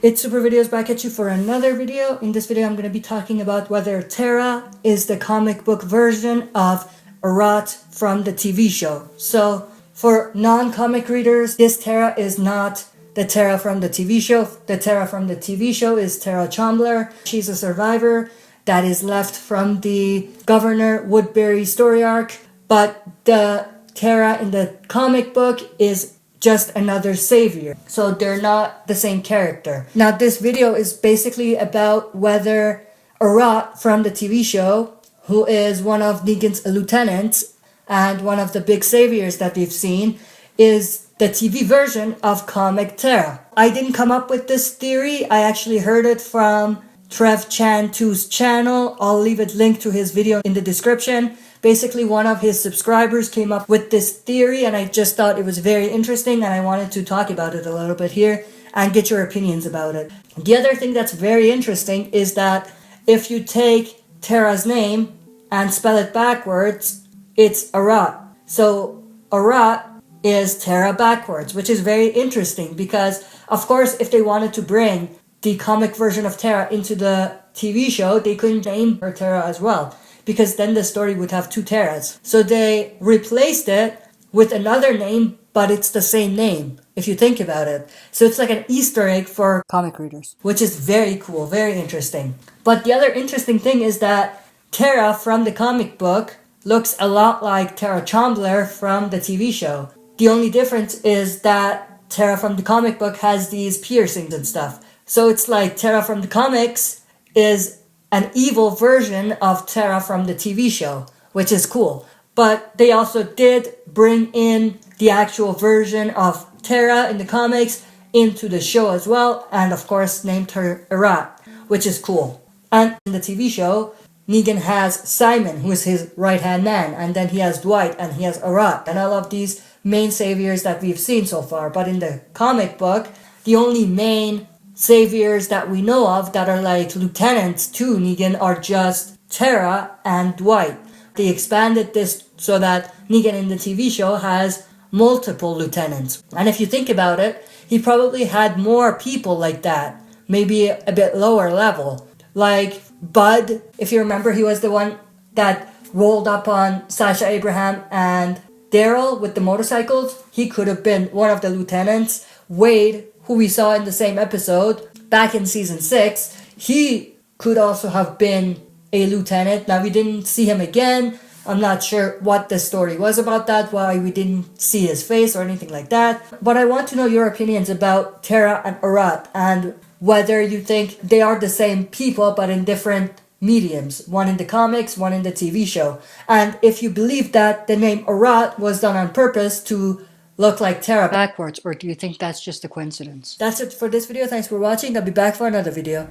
It's Super Videos back at you for another video. In this video, I'm going to be talking about whether Terra is the comic book version of Arat from the TV show. So, for non-comic readers, this Terra is not the Terra from the TV show. The Terra from the TV show is Terra Chambler. She's a survivor that is left from the Governor Woodbury story arc. But the Terra in the comic book is just another savior. So they're not the same character. Now this video is basically about whether Arat from the TV show, who is one of Negan's lieutenants and one of the big saviors that we've seen, is the TV version of comic Terra. I didn't come up with this theory. I actually heard it from Trev Chan 2's channel. I'll leave it linked to his video in the description. Basically, one of his subscribers came up with this theory and I just thought it was very interesting and I wanted to talk about it a little bit here and get your opinions about it. The other thing that's very interesting is that if you take Terra's name and spell it backwards, it's Arat. So Arat is Terra backwards, which is very interesting because, of course, if they wanted to bring the comic version of Terra into the TV show, they couldn't name her Terra as well, because then the story would have two Terras. So they replaced it with another name, but it's the same name, if you think about it. So it's like an Easter egg for comic readers, which is very cool, very interesting. But the other interesting thing is that Terra from the comic book looks a lot like Terra Chambler from the TV show. The only difference is that Terra from the comic book has these piercings and stuff. So it's like Terra from the comics is an evil version of Terra from the TV show, which is cool. But they also did bring in the actual version of Terra in the comics into the show as well, and of course named her Arat, which is cool. And in the TV show, Negan has Simon, who is his right-hand man, and then he has Dwight, and he has Arat. And I love these main saviors that we've seen so far. But in the comic book, the only main saviors that we know of that are like lieutenants to Negan are just Terra and Dwight. They expanded this so that Negan in the TV show has multiple lieutenants. And if you think about it, he probably had more people like that, maybe a bit lower level. Like Bud, if you remember, he was the one that rolled up on Sasha Abraham and Daryl with the motorcycles. He could have been one of the lieutenants. Wade, who we saw in the same episode back in season 6, he could also have been a lieutenant. Now, we didn't see him again. I'm not sure what the story was about that, why we didn't see his face or anything like that. But I want to know your opinions about Terra and Arat and whether you think they are the same people but in different mediums. One in the comics, one in the TV show. And if you believe that the name Arat was done on purpose to look like Terra backwards, or do you think that's just a coincidence? That's it for this video. Thanks for watching. I'll be back for another video.